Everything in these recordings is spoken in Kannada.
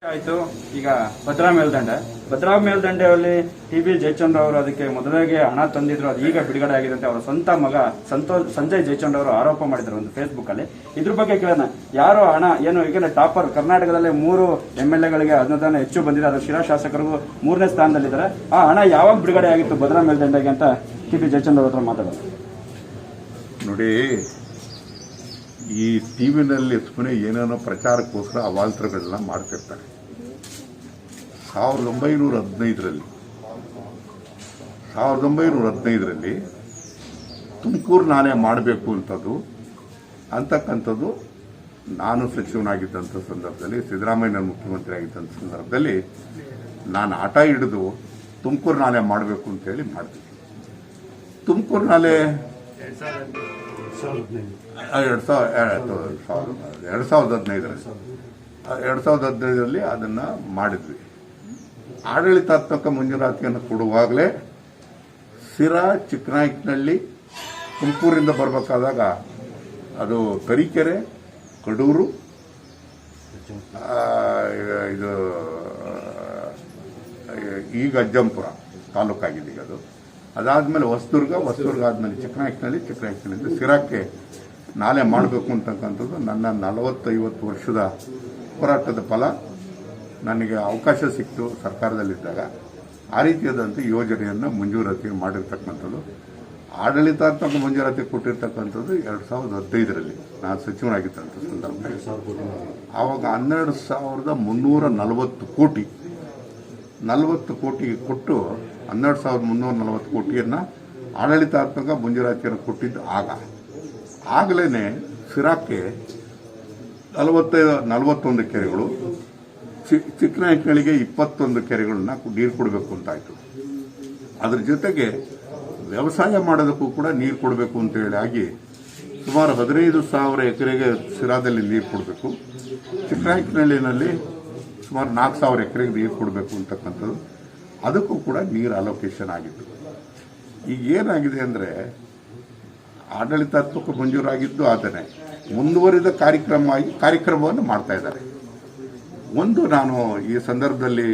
ಆಯ್ತು. ಈಗ ಭದ್ರಾ ಮೇಲ್ದಂಡೆಯಲ್ಲಿ ಟಿ.ಬಿ. ಜಯಚಂದ್ರ ಅವರು ಅದಕ್ಕೆ ಮೊದಲಿಗೆ ಹಣ ತಂದಿದ್ರು, ಅದು ಈಗ ಬಿಡುಗಡೆ ಆಗಿದೆ ಅಂತ ಅವರ ಸ್ವಂತ ಮಗ ಸಂಜಯ್ ಜಯಚಂದ್ರ ಅವರು ಆರೋಪ ಮಾಡಿದ್ರು ಒಂದು ಫೇಸ್ಬುಕ್ ಅಲ್ಲಿ. ಇದ್ರ ಬಗ್ಗೆ ಕೇಳೋಣ, ಯಾರು ಹಣ ಏನು ಈಗ ಟಾಪರ್ ಕರ್ನಾಟಕದಲ್ಲಿ 3 MLA-ಗಳಿಗೆ ಅನುದಾನ ಹೆಚ್ಚು ಬಂದಿದೆ, ಅದು ಶಿರಾ ಶಾಸಕರಿಗೂ 3ನೇ ಸ್ಥಾನದಲ್ಲಿದ್ದಾರೆ. ಆ ಹಣ ಯಾವಾಗ ಬಿಡುಗಡೆ ಆಗಿತ್ತು ಭದ್ರಾ ಮೇಲ್ದಂಡೆಗೆ ಅಂತ ಟಿ.ಬಿ. ಜಯಚಂದ್ರ ಅವ್ರ ಹತ್ರ ಮಾತಾಡೋದು. ನೋಡಿ, ಈ ಟಿವಿನಲ್ಲಿ ಸುಮ್ಮನೆ ಏನೇನೋ ಪ್ರಚಾರಕ್ಕೋಸ್ಕರ ಅವಾಂತರಗಳನ್ನ ಮಾಡ್ತಿರ್ತಾರೆ. 1915ರಲ್ಲಿ ತುಮಕೂರು ನಾಲೆ ಮಾಡಬೇಕು ಅಂತಕ್ಕಂಥದ್ದು ನಾನು ಸಚಿವನಾಗಿದ್ದಂಥ ಸಂದರ್ಭದಲ್ಲಿ, ಸಿದ್ದರಾಮಯ್ಯ ಮುಖ್ಯಮಂತ್ರಿ ಆಗಿದ್ದಂಥ ಸಂದರ್ಭದಲ್ಲಿ ನಾನು ಆಟ ಹಿಡಿದು ತುಮಕೂರು ನಾಲೆ ಮಾಡಬೇಕು ಅಂತೇಳಿ ಮಾಡಿದೆ. ತುಮಕೂರು ನಾಲೆ 2015ರಲ್ಲಿ ಅದನ್ನ ಮಾಡಿದ್ವಿ. ಆಡಳಿತಾತ್ಮಕ ಮಂಜೂರಾತಿಯನ್ನು ಕೊಡುವಾಗಲೇ ಸಿರಾ, ಚಿಕ್ಕನಾಯಕನಹಳ್ಳಿ, ತುಮಕೂರಿಂದ ಬರಬೇಕಾದಾಗ ಅದು ತರೀಕೆರೆ, ಕಡೂರು, ಇದು ಈಗ ಅಜ್ಜಂಪುರ ತಾಲೂಕಾಗಿದೆ ಈಗ ಅದು. ಅದಾದಮೇಲೆ ಹೊಸದುರ್ಗ ಆದಮೇಲೆ ಚಿಕ್ಕನಾಯಕನಹಳ್ಳಿಯಿಂದ ಸಿರಾಕ್ಕೆ ನಾಲೆ ಮಾಡಬೇಕು ಅಂತಕ್ಕಂಥದ್ದು ನನ್ನ 40-50 ವರ್ಷದ ಹೋರಾಟದ ಫಲ. ನನಗೆ ಅವಕಾಶ ಸಿಕ್ತು ಸರ್ಕಾರದಲ್ಲಿದ್ದಾಗ. ಆ ರೀತಿಯಾದಂಥ ಯೋಜನೆಯನ್ನು ಮಂಜೂರಾತಿ ಮಾಡಿರ್ತಕ್ಕಂಥದ್ದು, ಆಡಳಿತಾತ್ಮಕ ಮಂಜೂರಾತಿ ಕೊಟ್ಟಿರ್ತಕ್ಕಂಥದ್ದು 2015ರಲ್ಲಿ ನಾನು ಸಚಿವನಾಗಿದ್ದಂಥ ಸಂದರ್ಭದಲ್ಲಿ. ಆವಾಗ 12,340 ಕೋಟಿ ಕೊಟ್ಟು 12,340 ಕೋಟಿಯನ್ನು ಆಡಳಿತಾತ್ಮಕ ಮಂಜೂರಾತಿಯನ್ನು ಕೊಟ್ಟಿದ್ದು. ಆಗಲೇ ಸಿರಾಕ್ಕೆ 41 ಕೆರೆಗಳು, ಚಿಕ್ಕನಾಯಕನಹಳ್ಳಿಗೆ 21 ಕೆರೆಗಳನ್ನ ನೀರು ಕೊಡಬೇಕು ಅಂತಾಯಿತು. ಅದ್ರ ಜೊತೆಗೆ ವ್ಯವಸಾಯ ಮಾಡೋದಕ್ಕೂ ಕೂಡ ನೀರು ಕೊಡಬೇಕು ಅಂತೇಳಿ ಆಗಿ ಸುಮಾರು 15,000 ಎಕರೆಗೆ ಸಿರಾದಲ್ಲಿ ನೀರು ಕೊಡಬೇಕು, ಚಿಕ್ಕನಾಯಕನಹಳ್ಳಿನಲ್ಲಿ ಸುಮಾರು 4,000 ಎಕರೆಗೆ ನೀರು ಕೊಡಬೇಕು ಅಂತಕ್ಕಂಥದ್ದು. ಅದಕ್ಕೂ ಕೂಡ ನೀರು ಅಲೋಕೇಶನ್ ಆಗಿತ್ತು. ಈಗ ಏನಾಗಿದೆ ಅಂದರೆ, ಆಡಳಿತಾತ್ಮಕ ಮಂಜೂರಾಗಿದ್ದು ಆದರೆ ಮುಂದುವರಿದ ಕಾರ್ಯಕ್ರಮವನ್ನು ಮಾಡ್ತಾ ಇದ್ದಾರೆ. ಒಂದು ನಾನು ಈ ಸಂದರ್ಭದಲ್ಲಿ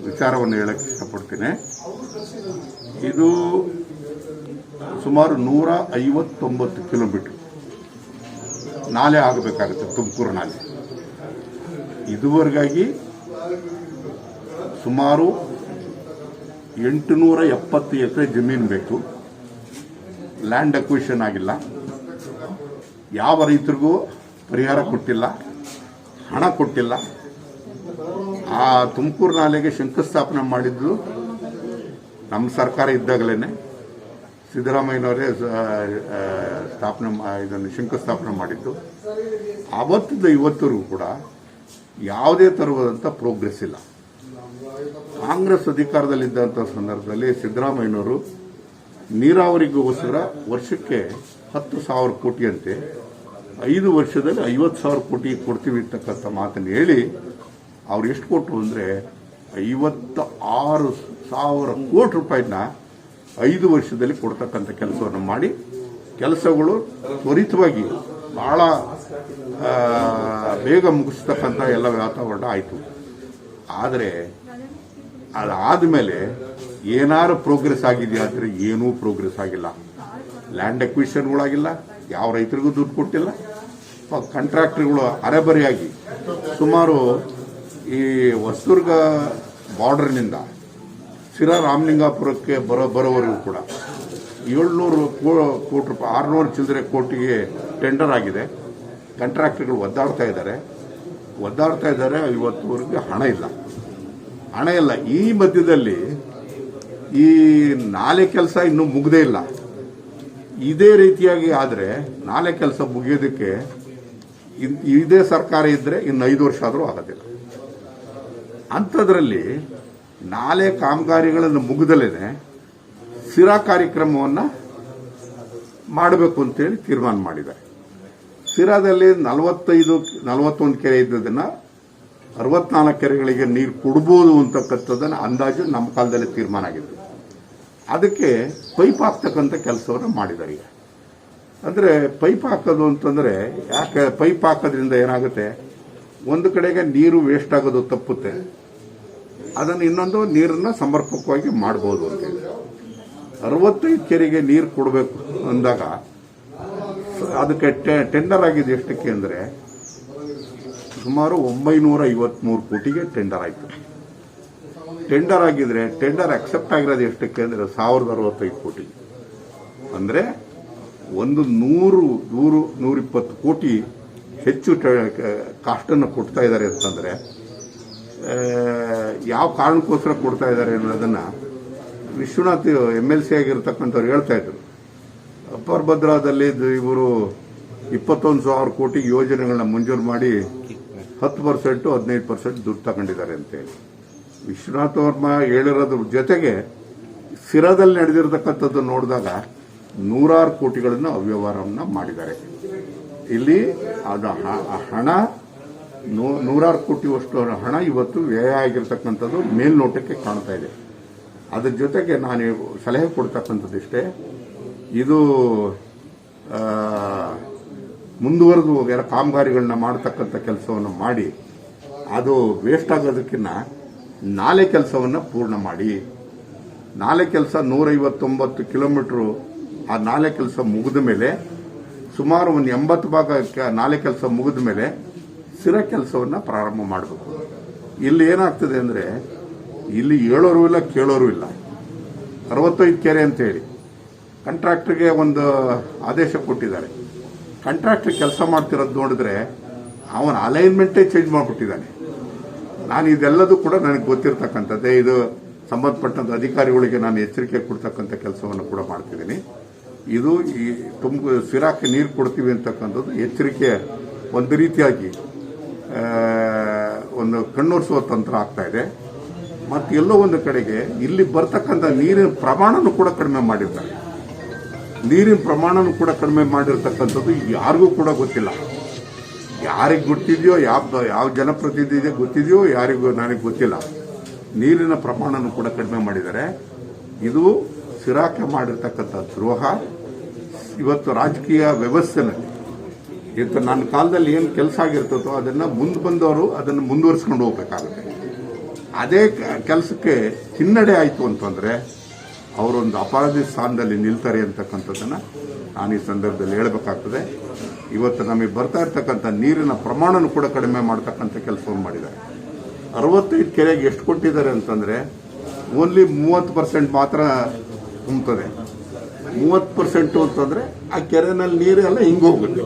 ವಿಚಾರವನ್ನು ಹೇಳಕ್ಕೆ ಇಷ್ಟಪಡ್ತೀನಿ. ಇದು ಸುಮಾರು 159 ಕಿಲೋಮೀಟರ್ ನಾಲೆ ಆಗಬೇಕಾಗುತ್ತೆ, ತುಮಕೂರು ನಾಲೆ. ಇದುವರೆಗಾಗಿ ಸುಮಾರು 870 ಎಕರೆ ಜಮೀನು ಬೇಕು. ಲ್ಯಾಂಡ್ ಅಕ್ವಿಷನ್ ಆಗಿಲ್ಲ, ಯಾವ ರೈತರಿಗೂ ಪರಿಹಾರ ಕೊಟ್ಟಿಲ್ಲ, ಹಣ ಕೊಟ್ಟಿಲ್ಲ. ಆ ತುಮಕೂರು ನಾಲೆಗೆ ಶಂಕುಸ್ಥಾಪನೆ ಮಾಡಿದ್ದು ನಮ್ಮ ಸರ್ಕಾರ ಇದ್ದಾಗಲೇ ಸಿದ್ದರಾಮಯ್ಯನವರೇ ಇದನ್ನು ಶಂಕುಸ್ಥಾಪನೆ ಮಾಡಿದ್ದು. ಅವತ್ತಿಂದ ಇವತ್ತರೆಗೂ ಕೂಡ ಯಾವುದೇ ತರವಾದಂಥ ಪ್ರೋಗ್ರೆಸ್ ಇಲ್ಲ. ಕಾಂಗ್ರೆಸ್ ಅಧಿಕಾರದಲ್ಲಿದ್ದಂಥ ಸಂದರ್ಭದಲ್ಲಿ ಸಿದ್ದರಾಮಯ್ಯನವರು ನೀರಾವರಿಗೋಸ್ಕರ ವರ್ಷಕ್ಕೆ 10,000 ಕೋಟಿಯಂತೆ 5 ವರ್ಷದಲ್ಲಿ 50,000 ಕೋಟಿ ಕೊಡ್ತೀವಿ ಅಂತಕ್ಕಂಥ ಮಾತನ್ನು ಹೇಳಿ ಅವ್ರು ಎಷ್ಟು ಕೊಟ್ಟರು ಅಂದರೆ 56,000 ಕೋಟಿ ರೂಪಾಯಿನ 5 ವರ್ಷದಲ್ಲಿ ಕೊಡ್ತಕ್ಕಂಥ ಕೆಲಸವನ್ನು ಮಾಡಿ, ಕೆಲಸಗಳು ತ್ವರಿತವಾಗಿ ಬಹಳ ಬೇಗ ಮುಗಿಸ್ತಕ್ಕಂಥ ಎಲ್ಲ ವಾತಾವರಣ ಆಯಿತು. ಆದರೆ ಅದಾದಮೇಲೆ ಏನಾರು ಪ್ರೋಗ್ರೆಸ್ ಆಗಿದೆಯಾ ಅಂದರೆ ಏನೂ ಪ್ರೋಗ್ರೆಸ್ ಆಗಿಲ್ಲ. ಲ್ಯಾಂಡ್ ಅಕ್ವಿಷನ್ಗಳಾಗಿಲ್ಲ, ಯಾವ ರೈತರಿಗೂ ದುಡ್ಡು ಕೊಟ್ಟಿಲ್ಲ. ಕಾಂಟ್ರಾಕ್ಟರ್ಗಳು ಅರೆಬರೆಯಾಗಿ ಸುಮಾರು ಈ ಹೊಸದುರ್ಗ ಬಾರ್ಡರ್ನಿಂದ ಸಿರಾ ರಾಮಲಿಂಗಾಪುರಕ್ಕೆ ಬರೋವರೆಗೂ ಕೂಡ 700 ಕೋಟಿ ರೂಪಾಯಿ, 600 ಚಿಲ್ಲರೆ ಕೋಟಿಗೆ ಟೆಂಡರ್ ಆಗಿದೆ. ಕಾಂಟ್ರಾಕ್ಟರ್ಗಳು ಒದ್ದಾಡ್ತಾ ಇದ್ದಾರೆ. ಇವತ್ತುವರೆಗೆ ಹಣ ಇಲ್ಲ. ಈ ಮಧ್ಯದಲ್ಲಿ ಈ ನಾಲೆ ಕೆಲಸ ಇನ್ನೂ ಮುಗ್ದೇ ಇಲ್ಲ. ಇದೇ ರೀತಿಯಾಗಿ ಆದರೆ ನಾಲೆ ಕೆಲಸ ಮುಗಿಯೋದಕ್ಕೆ ಇದೇ ಸರ್ಕಾರ ಇದ್ದರೆ ಇನ್ನು 5 ವರ್ಷ ಆದರೂ ಆಗೋದಿಲ್ಲ. ಅಂಥದ್ರಲ್ಲಿ ನಾಲೆ ಕಾಮಗಾರಿಗಳನ್ನು ಮುಗಿದಲೇ ಸಿರಾ ಕಾರ್ಯಕ್ರಮವನ್ನು ಮಾಡಬೇಕು ಅಂತೇಳಿ ತೀರ್ಮಾನ ಮಾಡಿದ್ದಾರೆ. ಸಿರಾದಲ್ಲಿ 41 ಕೆರೆ ಇದ್ದದನ್ನು 64 ಕೆರೆಗಳಿಗೆ ನೀರು ಕೊಡ್ಬೋದು ಅಂತಕ್ಕಂಥದ್ದನ್ನು ಅಂದಾಜು ನಮ್ಮ ಕಾಲದಲ್ಲಿ ತೀರ್ಮಾನ ಆಗಿದೆ. ಅದಕ್ಕೆ ಪೈಪ್ ಹಾಕ್ತಕ್ಕಂಥ ಕೆಲಸವನ್ನು ಮಾಡಿದ್ದಾರೆ. ಅಂದರೆ ಪೈಪ್ ಹಾಕೋದು ಅಂತಂದರೆ, ಯಾಕೆ ಪೈಪ್ ಹಾಕೋದ್ರಿಂದ ಏನಾಗುತ್ತೆ, ಒಂದು ಕಡೆಗೆ ನೀರು ವೇಸ್ಟ್ ಆಗೋದು ತಪ್ಪುತ್ತೆ, ಅದನ್ನು ಇನ್ನೊಂದು ನೀರನ್ನು ಸಮರ್ಪಕವಾಗಿ ಮಾಡ್ಬೋದು ಅಂತೇಳಿ 65 ಕೆರೆಗೆ ನೀರು ಕೊಡಬೇಕು ಅಂದಾಗ ಅದಕ್ಕೆ ಟೆಂಡರ್ ಆಗಿದೆ ಎಷ್ಟಕ್ಕೆ ಅಂದರೆ ಸುಮಾರು 953 ಕೋಟಿಗೆ ಟೆಂಡರ್ ಆಯಿತು. ಟೆಂಡರ್ ಆಗಿದ್ರೆ ಟೆಂಡರ್ ಅಕ್ಸೆಪ್ಟ್ ಆಗಿರೋದು ಎಷ್ಟಕ್ಕೆ ಅಂದರೆ 1065 ಕೋಟಿ. ಅಂದರೆ ಒಂದು 120 ಕೋಟಿ ಹೆಚ್ಚು ಕಾಸ್ಟನ್ನು ಕೊಡ್ತಾ ಇದ್ದಾರೆ ಅಂತಂದರೆ ಯಾವ ಕಾರಣಕ್ಕೋಸ್ಕರ ಕೊಡ್ತಾ ಇದ್ದಾರೆ ಅನ್ನೋದನ್ನು ವಿಶ್ವನಾಥ್ MLC ಆಗಿರ್ತಕ್ಕಂಥವ್ರು ಹೇಳ್ತಾ ಇದ್ರು. ಅಪ್ಪರ್ ಭದ್ರಾದಲ್ಲಿ ಇವರು 21,000 ಕೋಟಿ ಯೋಜನೆಗಳನ್ನ ಮಂಜೂರು ಮಾಡಿ 10% 15% ದುಡ್ಡು ತಗೊಂಡಿದ್ದಾರೆ ಅಂತೇಳಿ ವಿಶ್ವನಾಥ್ ವರ್ಮ ಹೇಳಿರೋದ್ರ ಜೊತೆಗೆ ಸಿರಾದಲ್ಲಿ ನಡೆದಿರತಕ್ಕಂಥದ್ದು ನೋಡಿದಾಗ 100 ಕೋಟಿಗಳನ್ನು ಅವ್ಯವಹಾರವನ್ನು ಮಾಡಿದ್ದಾರೆ. ಇಲ್ಲಿ ಅದು ಹಣ 100 ಕೋಟಿಯಷ್ಟು ಹಣ ಇವತ್ತು ವ್ಯಯ ಆಗಿರ್ತಕ್ಕಂಥದ್ದು ಮೇಲ್ನೋಟಕ್ಕೆ ಕಾಣ್ತಾ ಇದೆ. ಅದ್ರ ಜೊತೆಗೆ ನಾನು ಸಲಹೆ ಕೊಡ್ತಕ್ಕಂಥದ್ದಿಷ್ಟೇ, ಇದು ಮುಂದುವರೆದು ಬೇರೆ ಕಾಮಗಾರಿಗಳನ್ನ ಮಾಡತಕ್ಕಂಥ ಕೆಲಸವನ್ನು ಮಾಡಿ ಅದು ವೇಸ್ಟ್ ಆಗೋದಕ್ಕಿಂತ ನಾಲೆ ಕೆಲಸವನ್ನು ಪೂರ್ಣ ಮಾಡಿ. ನಾಲೆ ಕೆಲಸ 159 ಕಿಲೋಮೀಟ್ರು ಆ ನಾಲೆ ಕೆಲಸ ಮುಗಿದ ಮೇಲೆ ಸುಮಾರು ಒಂದು 80 ಭಾಗ ನಾಲೆ ಕೆಲಸ ಮುಗಿದ ಮೇಲೆ ಸಿರಾ ಕೆಲಸವನ್ನು ಪ್ರಾರಂಭ ಮಾಡಬೇಕು. ಇಲ್ಲಿ ಏನಾಗ್ತದೆ ಅಂದರೆ ಇಲ್ಲಿ ಹೇಳೋರು ಇಲ್ಲ ಕೇಳೋರು ಇಲ್ಲ. 65 ಕೆರೆ ಅಂತೇಳಿ ಕಾಂಟ್ರಾಕ್ಟರ್ಗೆ ಒಂದು ಆದೇಶ ಕೊಟ್ಟಿದ್ದಾರೆ. ಕಾಂಟ್ರಾಕ್ಟರ್ ಕೆಲಸ ಮಾಡ್ತಿರೋದು ನೋಡಿದ್ರೆ ಅವನ ಅಲೈನ್ಮೆಂಟೇ ಚೇಂಜ್ ಮಾಡಿಬಿಟ್ಟಿದ್ದಾನೆ. ನಾನು ಇದೆಲ್ಲದೂ ಕೂಡ ನನಗೆ ಗೊತ್ತಿರ್ತಕ್ಕಂಥದ್ದೇ. ಇದು ಸಂಬಂಧಪಟ್ಟಂಥ ಅಧಿಕಾರಿಗಳಿಗೆ ನಾನು ಎಚ್ಚರಿಕೆ ಕೊಡ್ತಕ್ಕಂಥ ಕೆಲಸವನ್ನು ಕೂಡ ಮಾಡ್ತಿದ್ದೀನಿ. ಇದು ಈ ಸಿರಾಕ್ಕೆ ನೀರು ಕೊಡ್ತೀವಿ ಅಂತಕ್ಕಂಥದ್ದು ಎಚ್ಚರಿಕೆ ಒಂದು ರೀತಿಯಾಗಿ ಒಂದು ಕಣ್ಣೊರೆಸುವ ತಂತ್ರ ಆಗ್ತಾ ಇದೆ. ಮತ್ತು ಎಲ್ಲೋ ಒಂದು ಕಡೆಗೆ ಇಲ್ಲಿ ಬರ್ತಕ್ಕಂಥ ನೀರಿನ ಪ್ರಮಾಣನೂ ಕೂಡ ಕಡಿಮೆ ಮಾಡಿರ್ತಾರೆ. ನೀರಿನ ಪ್ರಮಾಣನೂ ಕೂಡ ಕಡಿಮೆ ಮಾಡಿರ್ತಕ್ಕಂಥದ್ದು ಯಾರಿಗೂ ಕೂಡ ಗೊತ್ತಿಲ್ಲ. ಯಾರಿಗೆ ಗೊತ್ತಿದೆಯೋ ಯಾವ ಜನಪ್ರತಿನಿಧಿಗೆ ಗೊತ್ತಿದೆಯೋ ಯಾರಿಗೂ ನನಗೆ ಗೊತ್ತಿಲ್ಲ. ನೀರಿನ ಪ್ರಮಾಣನೂ ಕೂಡ ಕಡಿಮೆ ಮಾಡಿದ್ದಾರೆ. ಇದು ಸಿರಾಕ್ಕೆ ಮಾಡಿರ್ತಕ್ಕಂಥ ದ್ರೋಹ. ಇವತ್ತು ರಾಜಕೀಯ ವ್ಯವಸ್ಥೆನಲ್ಲಿ ಇವತ್ತು ನನ್ನ ಕಾಲದಲ್ಲಿ ಏನು ಕೆಲಸ ಆಗಿರ್ತದೋ ಅದನ್ನು ಮುಂದೆ ಬಂದವರು ಅದನ್ನು ಮುಂದುವರಿಸ್ಕೊಂಡು ಹೋಗ್ಬೇಕಾಗುತ್ತೆ. ಅದೇ ಕೆಲಸಕ್ಕೆ ಹಿನ್ನಡೆ ಆಯಿತು ಅಂತಂದರೆ ಅವರೊಂದು ಅಪರಾಧಿ ಸ್ಥಾನದಲ್ಲಿ ನಿಲ್ತಾರೆ ಅಂತಕ್ಕಂಥದ್ದನ್ನು ನಾನು ಈ ಸಂದರ್ಭದಲ್ಲಿ ಹೇಳಬೇಕಾಗ್ತದೆ. ಇವತ್ತು ನಮಗೆ ಬರ್ತಾ ಇರ್ತಕ್ಕಂಥ ನೀರಿನ ಪ್ರಮಾಣನೂ ಕೂಡ ಕಡಿಮೆ ಮಾಡ್ತಕ್ಕಂಥ ಕೆಲಸವನ್ನು ಮಾಡಿದ್ದಾರೆ. 65 ಕೆರೆಗೆ ಎಷ್ಟು ಕೊಟ್ಟಿದ್ದಾರೆ ಅಂತಂದರೆ ಓನ್ಲಿ 30% ಮಾತ್ರ ತುಂಬುತ್ತದೆ. 30% ಅಂತಂದರೆ ಆ ಕೆರೆನಲ್ಲಿ ನೀರೆಲ್ಲ ಹಿಂಗೆ ಹೋಗುತ್ತೆ.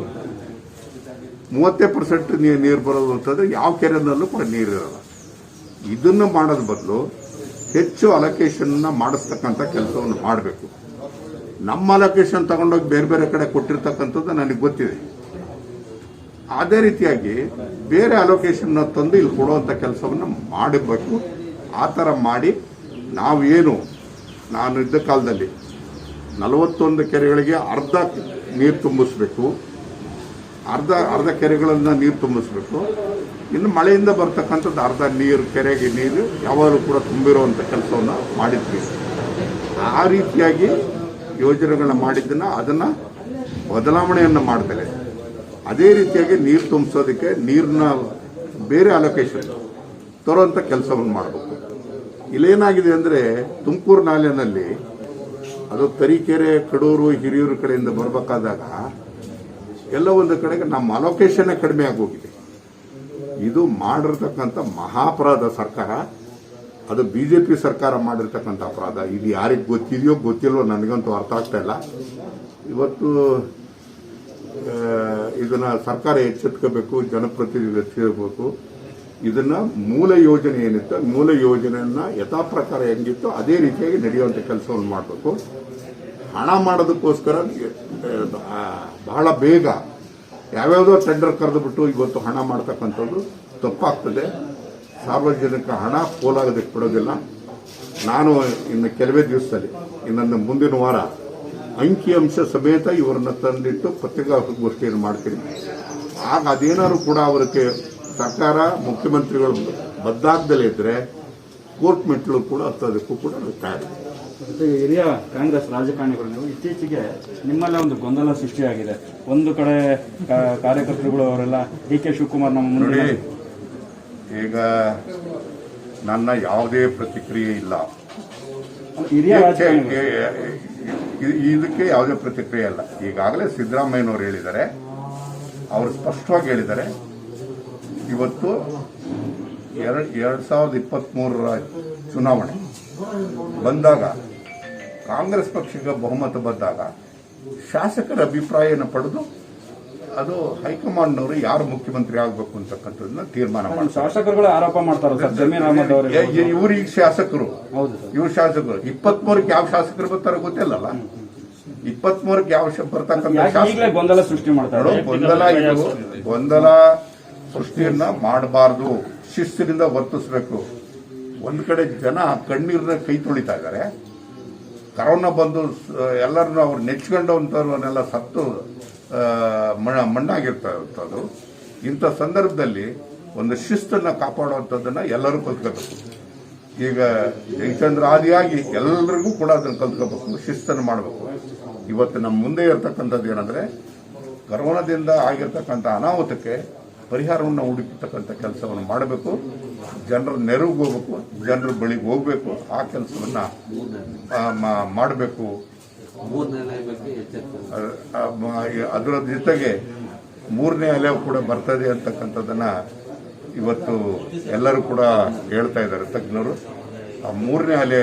30% ನೀರು ಬರೋದು ಅಂತಂದರೆ ಯಾವ ಕೆರೆನಲ್ಲೂ ಕೂಡ ನೀರಿರಲ್ಲ. ಇದನ್ನು ಮಾಡೋದ್ರ ಬದಲು ಹೆಚ್ಚು ಅಲೋಕೇಶನ್ನ ಮಾಡಿಸ್ತಕ್ಕಂಥ ಕೆಲಸವನ್ನು ಮಾಡಬೇಕು. ನಮ್ಮ ಅಲೋಕೇಶನ್ ತಗೊಂಡೋಗಿ ಬೇರೆ ಬೇರೆ ಕಡೆ ಕೊಟ್ಟಿರ್ತಕ್ಕಂಥದ್ದು ನನಗೆ ಗೊತ್ತಿದೆ. ಅದೇ ರೀತಿಯಾಗಿ ಬೇರೆ ಅಲೋಕೇಶನ್ನ ತಂದು ಇಲ್ಲಿ ಕೊಡುವಂಥ ಕೆಲಸವನ್ನು ಮಾಡಬೇಕು. ಆ ಥರ ಮಾಡಿ ನಾನು ಇದ್ದ ಕಾಲದಲ್ಲಿ 41 ಕೆರೆಗಳಿಗೆ ಅರ್ಧ ನೀರು ತುಂಬಿಸ್ಬೇಕು, ಅರ್ಧ ಕೆರೆಗಳನ್ನು ನೀರು ತುಂಬಿಸ್ಬೇಕು. ಇನ್ನು ಮಳೆಯಿಂದ ಬರ್ತಕ್ಕಂಥದ್ದು ಅರ್ಧ ಕೆರೆಗೆ ನೀರು ಯಾವಾಗಲೂ ಕೂಡ ತುಂಬಿರುವಂಥ ಕೆಲಸವನ್ನು ಮಾಡಿದ್ವಿ. ಆ ರೀತಿಯಾಗಿ ಯೋಜನೆಗಳನ್ನ ಮಾಡಿದ್ದನ್ನು ಅದನ್ನು ಬದಲಾವಣೆಯನ್ನು ಮಾಡ್ತಾರೆ. ಅದೇ ರೀತಿಯಾಗಿ ನೀರು ತುಂಬಿಸೋದಕ್ಕೆ ನೀರನ್ನ ಬೇರೆ ಅಲೋಕೇಶನ್ ತರುವಂಥ ಕೆಲಸವನ್ನು ಮಾಡಬೇಕು. ಇಲ್ಲೇನಾಗಿದೆ ಅಂದರೆ ತುಮಕೂರು ನಾಲೆನಲ್ಲಿ ಅದು ತರೀಕೆರೆ, ಕಡೂರು, ಹಿರಿಯೂರು ಕಡೆಯಿಂದ ಬರಬೇಕಾದಾಗ ಎಲ್ಲ ಒಂದು ಕಡೆಗೆ ನಮ್ಮ ಅಲೋಕೇಶನ್ನೇ ಕಡಿಮೆ ಆಗೋಗಿದೆ. ಇದು ಮಾಡಿರ್ತಕ್ಕಂಥ ಮಹಾಪರಾಧ ಸರ್ಕಾರ. ಅದು BJP ಸರ್ಕಾರ ಮಾಡಿರ್ತಕ್ಕಂಥ ಅಪರಾಧ. ಇದು ಯಾರಿಗೆ ಗೊತ್ತಿದೆಯೋ ಗೊತ್ತಿಲ್ವೋ ನನಗಂತೂ ಅರ್ಥ ಆಗ್ತಾ ಇಲ್ಲ. ಇವತ್ತು ಇದನ್ನ ಸರ್ಕಾರ ಎಚ್ಚೆತ್ಕೋಬೇಕು, ಜನಪ್ರತಿನಿಧಿಗಳು ಎಚ್ಚೆತ್ಕೋಬೇಕು. ಇದನ್ನ ಮೂಲ ಯೋಜನೆ ಏನಿತ್ತು ಮೂಲ ಯೋಜನೆಯನ್ನ ಯಥಾ ಪ್ರಕಾರ ಹೆಂಗಿತ್ತು ಅದೇ ರೀತಿಯಾಗಿ ನಡೆಯುವಂಥ ಕೆಲಸವನ್ನು ಮಾಡಬೇಕು. ಹಣ ಮಾಡೋದಕ್ಕೋಸ್ಕರ ಬಹಳ ಬೇಗ ಯಾವ್ಯಾವುದೋ ಟೆಂಡರ್ ಕರೆದುಬಿಟ್ಟು ಇವತ್ತು ಹಣ ಮಾಡ್ತಕ್ಕಂಥದ್ದು ತಪ್ಪಾಗ್ತದೆ. ಸಾರ್ವಜನಿಕ ಹಣ ಪೋಲಾಗೋದಕ್ಕೆ ಬಿಡೋದಿಲ್ಲ. ನಾನು ಇನ್ನು ಕೆಲವೇ ದಿವಸದಲ್ಲಿ ಇನ್ನೊಂದು ಮುಂದಿನ ವಾರ ಅಂಕಿಅಂಶ ಸಮೇತ ಇವರನ್ನ ತಂದಿಟ್ಟು ಪತ್ರಿಕಾಗೋಷ್ಠಿಯನ್ನು ಮಾಡ್ತೀನಿ. ಆಗ ಅದೇನಾದ್ರು ಕೂಡ ಅವರಿಗೆ ಸರ್ಕಾರ ಮುಖ್ಯಮಂತ್ರಿಗಳು ಬದ್ದಾಗದಲ್ಲೇ ಇದ್ರೆ ಕೋರ್ಟ್ ಮೆಟ್ಟಲು ಕೂಡ ಹತ್ತೋದಕ್ಕೂ ಕೂಡ ತಯಾರಿ. ಹಿರಿಯ ಕಾಂಗ್ರೆಸ್ ರಾಜಕಾರಣಿಗಳು ನೀವು ಇತ್ತೀಚೆಗೆ ನಿಮ್ಮಲ್ಲೇ ಒಂದು ಗೊಂದಲ ಸೃಷ್ಟಿಯಾಗಿದೆ. ಒಂದು ಕಡೆ ಕಾರ್ಯಕರ್ತರುಗಳು ಅವರೆಲ್ಲ DK ಶಿವಕುಮಾರ್ ನಮ್ಮ ಮುಂದೆ ಈಗ ನನ್ನ ಯಾವುದೇ ಪ್ರತಿಕ್ರಿಯೆ ಇಲ್ಲ. ಹಿರಿಯ ರಾಜಕಾರಣಿ ಇದಕ್ಕೆ ಯಾವುದೇ ಪ್ರತಿಕ್ರಿಯೆ ಇಲ್ಲ. ಈಗಾಗಲೇ ಸಿದ್ದರಾಮಯ್ಯನವರು ಹೇಳಿದ್ದಾರೆ, ಅವರು ಸ್ಪಷ್ಟವಾಗಿ ಹೇಳಿದ್ದಾರೆ, ಇವತ್ತು 2023 ಚುನಾವಣೆ ಬಂದಾಗ ಕಾಂಗ್ರೆಸ್ ಪಕ್ಷಕ್ಕೆ ಬಹುಮತ ಬಂದಾಗ ಶಾಸಕರ ಅಭಿಪ್ರಾಯನ ಪಡೆದು ಅದು ಹೈಕಮಾಂಡ್ನವರು ಯಾರು ಮುಖ್ಯಮಂತ್ರಿ ಆಗಬೇಕು ಅಂತಕ್ಕಂಥದ್ದನ್ನ ತೀರ್ಮಾನ ಮಾಡ್ತಾರೆ. ಶಾಸಕರುಗಳು ಆರೋಪ ಮಾಡ್ತಾರೆ ಸರ್, ಜಮೀರ್ ಅಹಮದ್ ಅವರು. ಇವ್ರು ಈಗ ಶಾಸಕರು, ಹೌದು ಸರ್. ಇವ್ರು ಶಾಸಕರು 23ಕ್ಕೆ ಯಾವ ಶಾಸಕರು ಬರ್ತಾರೋ ಗೊತ್ತಿಲ್ಲಲ್ಲ. 23ಕ್ಕೆ ಯಾವ ಬರ್ತಕ್ಕಂಥ ಈಗಲೇ ಗೊಂದಲ ಸೃಷ್ಟಿ ಮಾಡ್ತಾರೆ. ಗೊಂದಲ ಸೃಷ್ಟಿಯನ್ನ ಮಾಡಬಾರ್ದು, ಶಿಸ್ತಿನಿಂದ ವರ್ತಿಸಬೇಕು. ಒಂದ್ ಕಡೆ ಜನ ಕಣ್ಣೀರನ್ನ ಕೈ ತೊಳಿತಾ ಇದ್ದಾರೆ. ಕರೋನಾ ಬಂದು ಎಲ್ಲರನ್ನು ಅವ್ರು ನೆಚ್ಕೊಂಡವಂಥವ್ರನ್ನೆಲ್ಲ ಸತ್ತು ಮಣ್ಣಾಗಿರ್ತದು. ಇಂಥ ಸಂದರ್ಭದಲ್ಲಿ ಒಂದು ಶಿಸ್ತನ್ನ ಕಾಪಾಡುವಂಥದ್ದನ್ನ ಎಲ್ಲರೂ ಕಲ್ತ್ಕೋಬೇಕು. ಈಗ ಜಯಚಂದ್ರ ಆದಿಯಾಗಿ ಎಲ್ಲರಿಗೂ ಕೂಡ ಅದನ್ನು ಕಲ್ತ್ಕೋಬೇಕು, ಶಿಸ್ತನ್ನು ಮಾಡಬೇಕು. ಇವತ್ತು ನಮ್ಮ ಮುಂದೆ ಇರತಕ್ಕಂಥದ್ದು ಏನಂದ್ರೆ, ಕರೋನಾದಿಂದ ಆಗಿರ್ತಕ್ಕಂಥ ಅನಾಹುತಕ್ಕೆ ಪರಿಹಾರವನ್ನು ಹುಡುಕತಕ್ಕಂಥ ಕೆಲಸವನ್ನು ಮಾಡಬೇಕು. ಜನರ ನೆರವಿಗೆ ಹೋಗ್ಬೇಕು, ಜನರ ಬಳಿಗೆ ಹೋಗ್ಬೇಕು, ಆ ಕೆಲಸವನ್ನ ಮಾಡಬೇಕು. ಅದರ ಜೊತೆಗೆ 3ನೇ ಅಲೆ ಕೂಡ ಬರ್ತದೆ ಅಂತಕ್ಕಂಥದ್ದನ್ನ ಇವತ್ತು ಎಲ್ಲರೂ ಕೂಡ ಹೇಳ್ತಾ ಇದ್ದಾರೆ ತಜ್ಞರು. ಆ 3ನೇ ಅಲೆ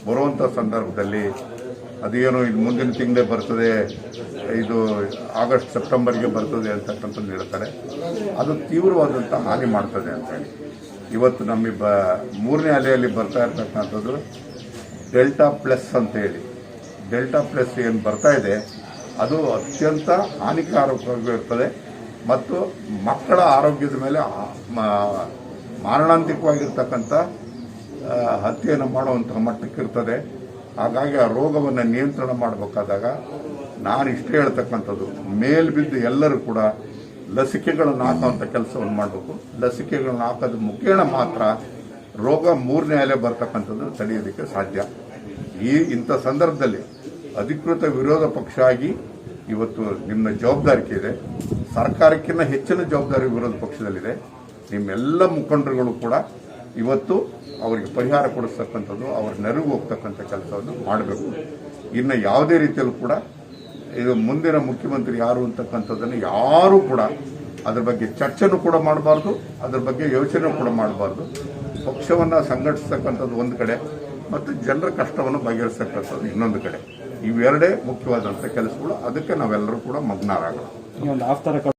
ಬರುವಂಥ ಸಂದರ್ಭದಲ್ಲಿ ಅದೇನೋ ಇದು ಮುಂದಿನ ತಿಂಗಳೇ ಬರ್ತದೆ, ಇದು ಆಗಸ್ಟ್ ಸೆಪ್ಟೆಂಬರ್ಗೆ ಬರ್ತದೆ ಅಂತಕ್ಕಂಥದ್ದು ಹೇಳ್ತಾರೆ. ಅದು ತೀವ್ರವಾದಂಥ ಹಾನಿ ಮಾಡ್ತದೆ ಅಂತ ಹೇಳಿ ಇವತ್ತು ನಮ್ಮ 3ನೇ ಅಲೆಯಲ್ಲಿ ಬರ್ತಾ ಇರ್ತಕ್ಕಂಥದ್ದು ಡೆಲ್ಟಾ ಪ್ಲಸ್ ಅಂತ ಹೇಳಿ. ಡೆಲ್ಟಾ ಪ್ಲಸ್ ಏನು ಬರ್ತಾ ಇದೆ ಅದು ಅತ್ಯಂತ ಹಾನಿಕಾರಕವಾಗಿರ್ತದೆ ಮತ್ತು ಮಕ್ಕಳ ಆರೋಗ್ಯದ ಮೇಲೆ ಮಾರಣಾಂತಿಕವಾಗಿರ್ತಕ್ಕಂಥ ಹತ್ಯೆಯನ್ನು ಮಾಡುವಂತಹ ಮಟ್ಟಕ್ಕಿರ್ತದೆ. ಹಾಗಾಗಿ ಆ ರೋಗವನ್ನು ನಿಯಂತ್ರಣ ಮಾಡಬೇಕಾದಾಗ ನಾನು ಇಷ್ಟೇ ಹೇಳ್ತಕ್ಕಂಥದ್ದು, ಮೇಲ್ಬಿದ್ದು ಎಲ್ಲರೂ ಕೂಡ ಲಸಿಕೆಗಳನ್ನು ಹಾಕುವಂಥ ಕೆಲಸವನ್ನು ಮಾಡಬೇಕು. ಲಸಿಕೆಗಳನ್ನು ಹಾಕೋದು ಮುಖೇನ ಮಾತ್ರ ರೋಗ 3ನೇ ಅಲೆ ಬರ್ತಕ್ಕಂಥದ್ದು ತಡೆಯೋದಕ್ಕೆ ಸಾಧ್ಯ. ಇಂಥ ಸಂದರ್ಭದಲ್ಲಿ ಅಧಿಕೃತ ವಿರೋಧ ಪಕ್ಷ ಆಗಿ ಇವತ್ತು ನಿಮ್ಮ ಜವಾಬ್ದಾರಿಕೆ ಇದೆ. ಸರ್ಕಾರಕ್ಕಿಂತ ಹೆಚ್ಚಿನ ಜವಾಬ್ದಾರಿ ವಿರೋಧ ಪಕ್ಷದಲ್ಲಿದೆ. ನಿಮ್ಮೆಲ್ಲ ಮುಖಂಡರುಗಳು ಕೂಡ ಇವತ್ತು ಅವರಿಗೆ ಪರಿಹಾರ ಕೊಡಿಸ್ತಕ್ಕಂಥದ್ದು, ಅವ್ರ ನೆರವು ಹೋಗ್ತಕ್ಕಂಥ ಕೆಲಸವನ್ನು ಮಾಡಬೇಕು. ಇನ್ನು ಯಾವುದೇ ರೀತಿಯಲ್ಲೂ ಕೂಡ ಇದು ಮುಂದಿನ ಮುಖ್ಯಮಂತ್ರಿ ಯಾರು ಅಂತಕ್ಕಂಥದ್ದನ್ನು ಯಾರೂ ಕೂಡ ಅದ್ರ ಬಗ್ಗೆ ಚರ್ಚೆನೂ ಕೂಡ ಮಾಡಬಾರ್ದು, ಅದ್ರ ಬಗ್ಗೆ ಯೋಚನೆ ಕೂಡ ಮಾಡಬಾರ್ದು. ಪಕ್ಷವನ್ನು ಸಂಘಟಿಸ್ತಕ್ಕಂಥದ್ದು ಒಂದು ಕಡೆ ಮತ್ತು ಜನರ ಕಷ್ಟವನ್ನು ಬಗೆಹರಿಸ್ತಕ್ಕಂಥದ್ದು ಇನ್ನೊಂದು ಕಡೆ. ಇವೆರಡೇ ಮುಖ್ಯವಾದಂಥ ಕೆಲಸಗಳು. ಅದಕ್ಕೆ ನಾವೆಲ್ಲರೂ ಕೂಡ ಮಗ್ನರಾಗೋಣ.